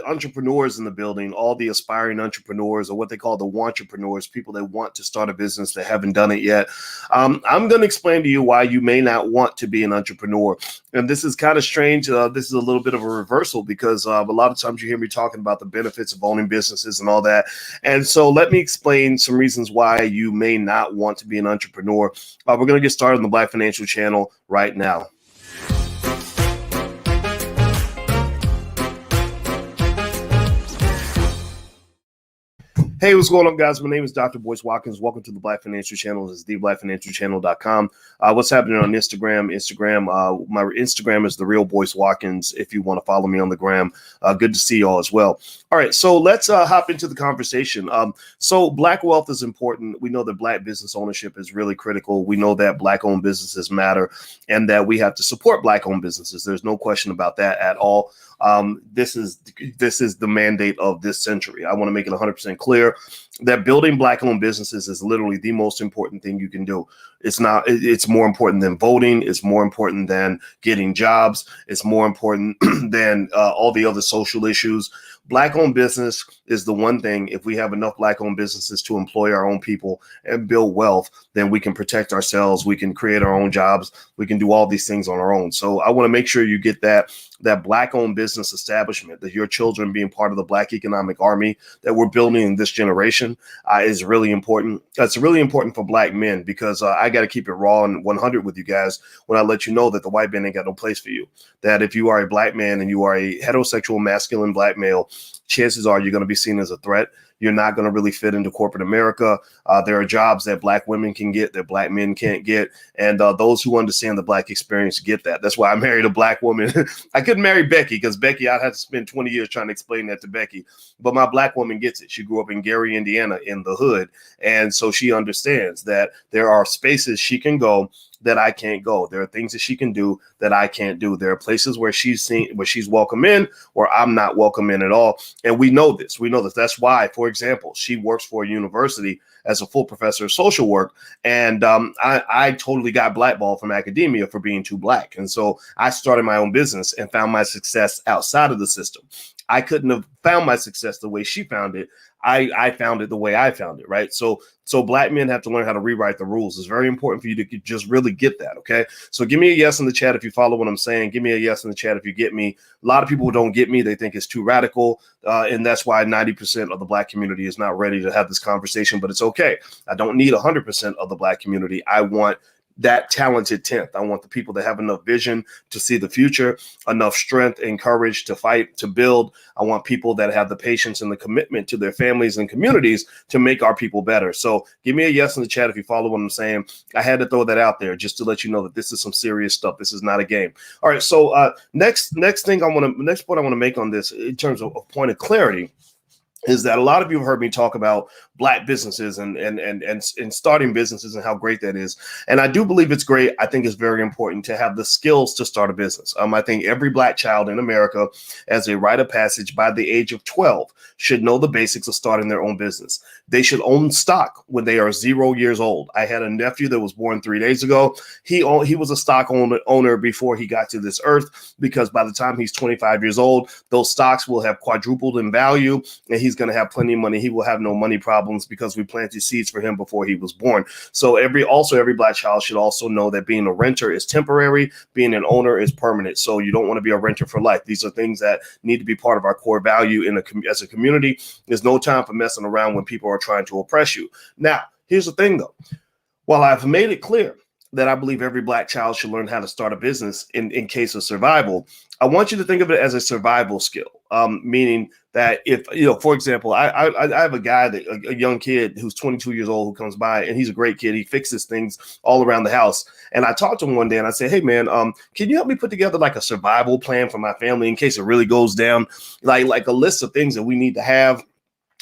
entrepreneurs in the building, all the aspiring entrepreneurs, or what they call the wantrepreneurs, people that want to start a business that haven't done it yet. I'm going to explain to you why you may not want to be an entrepreneur. And this is kind of strange. This is a little bit of a reversal because a lot of times you hear me talking about the benefits of owning businesses and all that. And so let me explain some reasons why you may not want to be an entrepreneur. We're going to get started on the Black Financial Channel right now. Hey, what's going on, guys? My name is Dr. Boyce Watkins. Welcome to the Black Financial Channel. This is theblackfinancialchannel.com. What's happening on Instagram? My Instagram is The Real Boyce Watkins if you want to follow me on the gram. Good to see you all as well. All right, so let's hop into the conversation. So Black wealth is important. We know that Black business ownership is really critical. We know that Black-owned businesses matter and that we have to support Black-owned businesses. There's no question about that at all. This is the mandate of this century. I want to make it 100% clear that building Black-owned businesses is literally the most important thing you can do. It's more important than voting. It's more important than getting jobs. It's more important than all the other social issues. Black-owned business is the one thing. If we have enough Black-owned businesses to employ our own people and build wealth, then we can protect ourselves. We can create our own jobs. We can do all these things on our own. So I want to make sure you get that Black-owned business establishment, that your children being part of the Black economic army that we're building in this generation is really important. It's really important for Black men because I got to keep it raw and 100 with you guys when I let you know that the white man ain't got no place for you. That if you are a Black man and you are a heterosexual masculine Black male, chances are you're going to be seen as a threat. You're not going to really fit into corporate America. There are jobs that Black women can get that Black men can't get. And those who understand the Black experience get that. That's why I married a Black woman. I couldn't marry Becky because Becky, I'd have to spend 20 years trying to explain that to Becky. But my Black woman gets it. She grew up in Gary, Indiana, in the hood. And so she understands that there are spaces she can go that I can't go. There are things that she can do that I can't do. There are places where she's welcome in, or I'm not welcome in at all. And we know this. That's why, for example, she works for a university as a full professor of social work. And I totally got blackballed from academia for being too Black. And so I started my own business and found my success outside of the system. I couldn't have found my success the way she found it. I found it the way I found it, right? So Black men have to learn how to rewrite the rules. It's very important for you to just really get that, okay? So give me a yes in the chat if you follow what I'm saying. Give me a yes in the chat if you get me. A lot of people don't get me. They think it's too radical, and that's why 90% of the Black community is not ready to have this conversation, but it's okay. I don't need 100% of the Black community. I want that talented 10th. I want the people that have enough vision to see the future, enough strength and courage to fight, to build. I want people that have the patience and the commitment to their families and communities to make our people better. So give me a yes in the chat if you follow what I'm saying. I had to throw that out there just to let you know that this is some serious stuff. This is not a game. All right. So next point I want to make on this in terms of a point of clarity is that a lot of you have heard me talk about Black businesses and starting businesses and how great that is. And I do believe it's great. I think it's very important to have the skills to start a business. I think every Black child in America, as a rite of passage by the age of 12, should know the basics of starting their own business. They should own stock when they are 0 years old. I had a nephew that was born 3 days ago. He was a stock owner before he got to this earth, because by the time he's 25 years old, those stocks will have quadrupled in value and he's going to have plenty of money. He will have no money problems because we planted seeds for him before he was born. So every Black child should also know that being a renter is temporary, being an owner is permanent. So you don't want to be a renter for life. These are things that need to be part of our core value as a community. There's no time for messing around when people are trying to oppress you. Now, here's the thing though. While I've made it clear that I believe every Black child should learn how to start a business in case of survival, I want you to think of it as a survival skill, meaning that if, for example, I have a young kid who's 22 years old who comes by, and he's a great kid. He fixes things all around the house. And I talked to him one day and I said, hey, man, can you help me put together like a survival plan for my family in case it really goes down? Like a list of things that we need to have,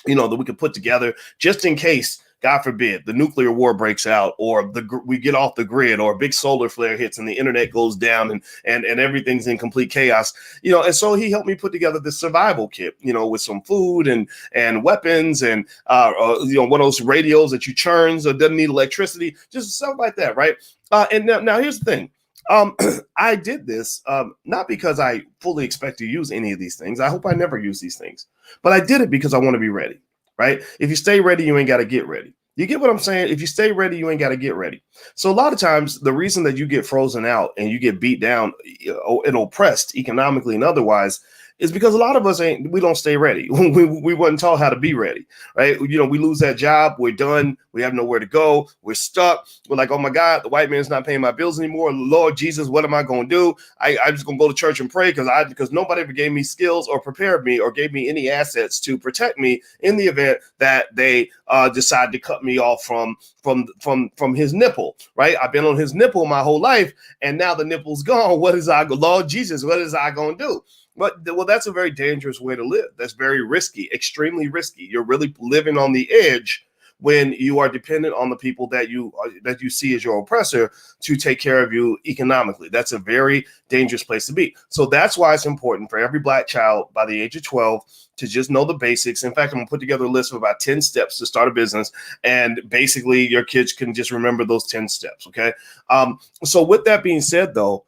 that we could put together just in case, God forbid, the nuclear war breaks out, or we get off the grid, or a big solar flare hits and the internet goes down and everything's in complete chaos. And so he helped me put together this survival kit, with some food and weapons and, one of those radios that you churns or doesn't need electricity, just stuff like that. Right. And now here's the thing. I did this not because I fully expect to use any of these things. I hope I never use these things, but I did it because I want to be ready, right? If you stay ready, you ain't got to get ready. You get what I'm saying? If you stay ready, you ain't got to get ready. So a lot of times, the reason that you get frozen out and you get beat down and oppressed economically and otherwise is because a lot of us we don't stay ready. We wasn't taught how to be ready, right? You know, we lose that job, we're done, we have nowhere to go, we're stuck. We're like, oh my God, the white man's not paying my bills anymore. Lord Jesus, what am I going to do? I'm just going to go to church and pray because nobody ever gave me skills or prepared me or gave me any assets to protect me in the event that they decide to cut me off from his nipple, right? I've been on his nipple my whole life, and now the nipple's gone. Lord Jesus, what is I going to do? Well, that's a very dangerous way to live. That's very risky, extremely risky. You're really living on the edge when you are dependent on the people that you see as your oppressor to take care of you economically. That's a very dangerous place to be. So that's why it's important for every Black child by the age of 12 to just know the basics. In fact, I'm going to put together a list of about 10 steps to start a business. And basically, your kids can just remember those 10 steps, okay? So with that being said, though,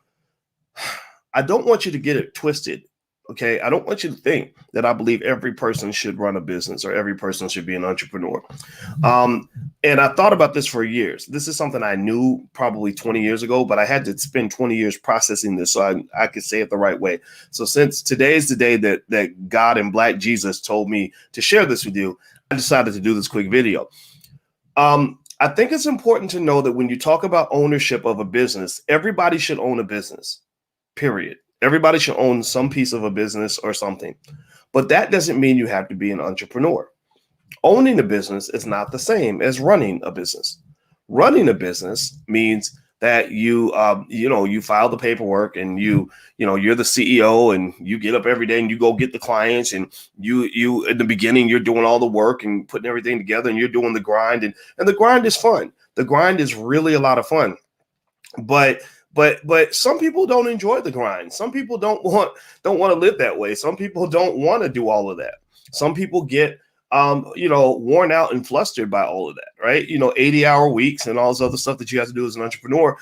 I don't want you to get it twisted. Okay, I don't want you to think that I believe every person should run a business or every person should be an entrepreneur. And I thought about this for years. This is something I knew probably 20 years ago, but I had to spend 20 years processing this so I could say it the right way. So since today is the day that God and Black Jesus told me to share this with you, I decided to do this quick video. I think it's important to know that when you talk about ownership of a business, everybody should own a business, period. Everybody should own some piece of a business or something, but that doesn't mean you have to be an entrepreneur. Owning a business is not the same as running a business. Running a business means that you file the paperwork and you're the CEO and you get up every day and you go get the clients and you in the beginning, you're doing all the work and putting everything together and you're doing the grind and the grind is fun. The grind is really a lot of fun, but some people don't enjoy the grind. Some people don't want to live that way. Some people don't want to do all of that. Some people get worn out and flustered by all of that, right? 80-hour weeks and all this other stuff that you have to do as an entrepreneur.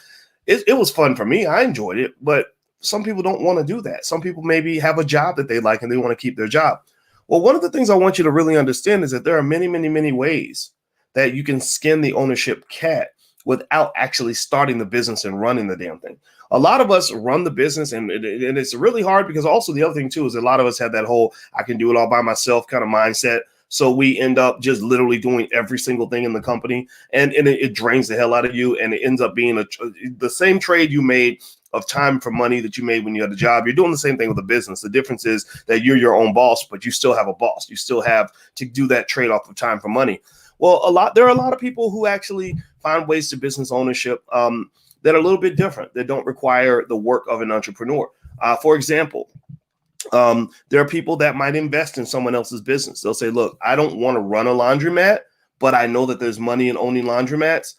It was fun for me. I enjoyed it, but some people don't want to do that. Some people maybe have a job that they like and they want to keep their job. Well, one of the things I want you to really understand is that there are many, many, many ways that you can skin the ownership cat without actually starting the business and running the damn thing. A lot of us run the business and it's really hard because also the other thing too is a lot of us have that whole I can do it all by myself kind of mindset. So we end up just literally doing every single thing in the company and it drains the hell out of you. And it ends up being the same trade you made of time for money that you made when you had a job. You're doing the same thing with a business. The difference is that you're your own boss, but you still have a boss. You still have to do that trade-off of time for money. Well, there are a lot of people who actually find ways to business ownership that are a little bit different, that don't require the work of an entrepreneur. For example, there are people that might invest in someone else's business. They'll say, look, I don't want to run a laundromat, but I know that there's money in owning laundromats.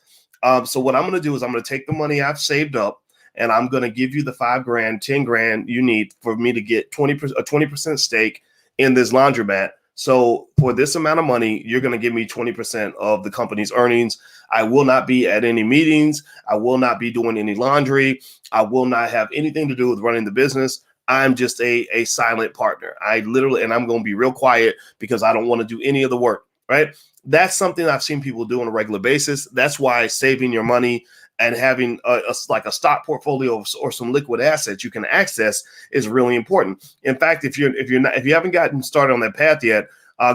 So what I'm going to do is I'm going to take the money I've saved up and I'm going to give you the $5,000, $10,000 you need for me to get a 20% stake in this laundromat. So for this amount of money, you're going to give me 20% of the company's earnings. I will not be at any meetings. I will not be doing any laundry. I will not have anything to do with running the business. I'm just a silent partner. And I'm going to be real quiet because I don't want to do any of the work, right? That's something I've seen people do on a regular basis. That's why saving your money and having a stock portfolio or some liquid assets you can access is really important. In fact, if you haven't gotten started on that path yet,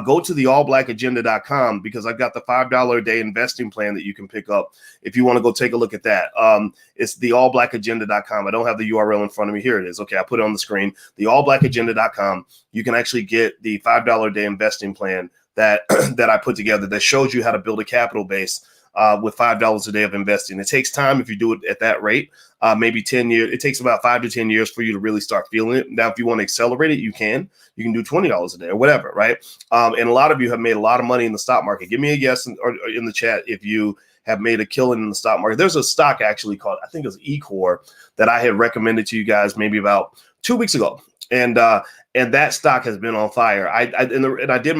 go to the allblackagenda.com because I've got the $5 a day investing plan that you can pick up if you want to go take a look at that. It's the allblackagenda.com. I don't have the URL in front of me. Here it is. Okay, I put it on the screen. The allblackagenda.com. You can actually get the $5 a day investing plan that I put together that shows you how to build a capital base with $5 a day of investing. It takes time if you do it at that rate, maybe 10 years. It takes about 5 to 10 years for you to really start feeling it. Now, if you want to accelerate it, you can do $20 a day or whatever, right? And a lot of you have made a lot of money in the stock market. Give me a yes or in the chat if you have made a killing in the stock market. There's a stock actually called, I think it was Ecor, that I had recommended to you guys maybe about 2 weeks ago. And that stock has been on fire. I've done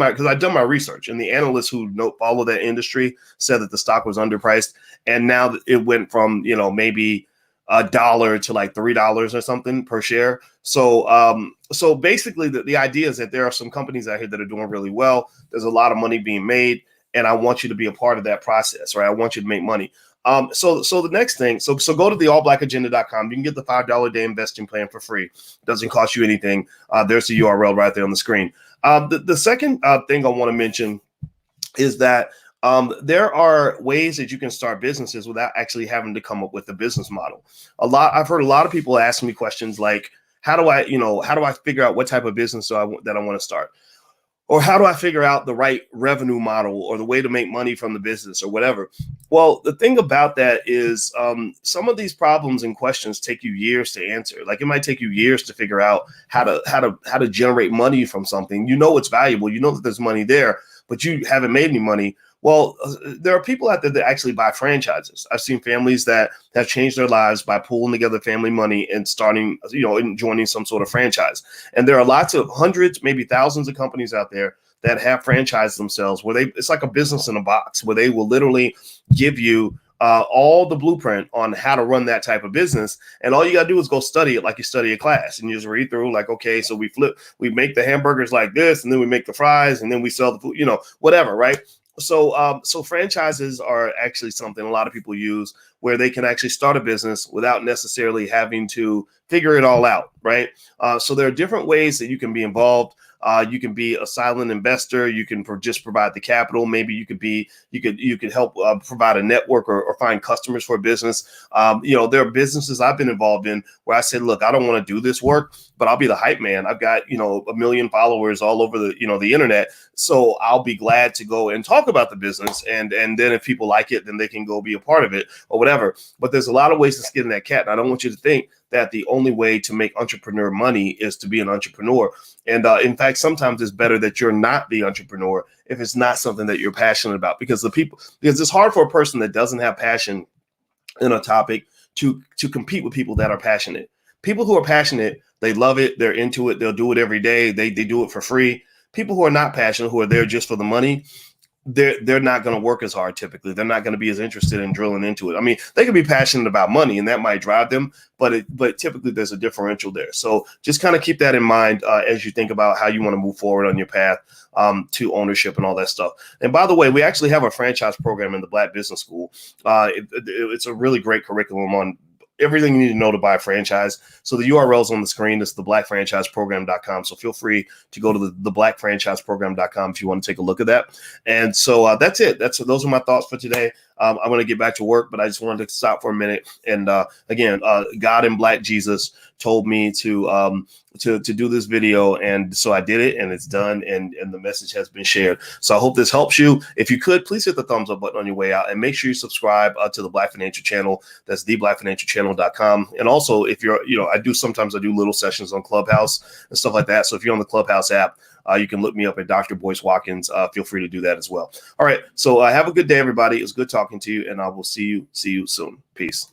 my research, and the analysts who follow that industry said that the stock was underpriced, and now it went from maybe $1 to like $3 or something per share. So so basically the idea is that there are some companies out here that are doing really well. There's a lot of money being made, and I want you to be a part of that process, right? I want you to make money. So the next thing, so go to the allblackagenda.com. You can get the $5 a day investing plan for free. Doesn't cost you anything. There's the URL right there on the screen. The second thing I want to mention is that there are ways that you can start businesses without actually having to come up with a business model. I've heard a lot of people ask me questions like, how do I figure out what type of business that I want to start? Or how do I figure out the right revenue model or the way to make money from the business or whatever? Well, the thing about that is some of these problems and questions take you years to answer. Like it might take you years to figure out how to generate money from something. You know it's valuable. You know that there's money there, but you haven't made any money. Well, there are people out there that actually buy franchises. I've seen families that have changed their lives by pulling together family money and starting, and joining some sort of franchise. And there are lots of hundreds, maybe thousands of companies out there that have franchised themselves where it's like a business in a box where they will literally give you all the blueprint on how to run that type of business. And all you got to do is go study it like you study a class, and you just read through like, okay, so we make the hamburgers like this, and then we make the fries, and then we sell the food, whatever. Right. So franchises are actually something a lot of people use where they can actually start a business without necessarily having to figure it all out. Right. So there are different ways that you can be involved. You can be a silent investor. You can just provide the capital. Maybe you could help provide a network or find customers for a business. There are businesses I've been involved in where I said, look, I don't want to do this work, but I'll be the hype man. I've got, 1 million followers all over the internet. So I'll be glad to go and talk about the business. And then if people like it, then they can go be a part of it or whatever. But there's a lot of ways to skin that cat. And I don't want you to think that the only way to make entrepreneur money is to be an entrepreneur. And in fact, sometimes it's better that you're not the entrepreneur if it's not something that you're passionate about, because it's hard for a person that doesn't have passion in a topic to compete with people that are passionate. People who are passionate, they love it. They're into it. They'll do it every day. They do it for free. People who are not passionate, who are there just for the money, they're not going to work as hard. Typically, they're not going to be as interested in drilling into it. I mean, they can be passionate about money, and that might drive them, but typically there's a differential there. So just kind of keep that in mind as you think about how you want to move forward on your path to ownership and all that stuff. And by the way, we actually have a franchise program in the Black Business School. It's a really great curriculum on everything you need to know to buy a franchise. So the URL is on the screen. It's theblackfranchiseprogram.com. So feel free to go to the blackfranchiseprogram.com if you want to take a look at that. And so that's it. Those are my thoughts for today. I'm going to get back to work, but I just wanted to stop for a minute. And again, God and Black Jesus told me to do this video, and so I did it, and it's done, and the message has been shared. So I hope this helps you. If you could, please hit the thumbs up button on your way out, and make sure you subscribe to the Black Financial Channel. That's theblackfinancialchannel.com. And also, if you're, I do little sessions on Clubhouse and stuff like that. So if you're on the Clubhouse app, you can look me up at Dr. Boyce Watkins. Feel free to do that as well. All right. So have a good day, everybody. It was good talking to you, and I will see you soon. Peace.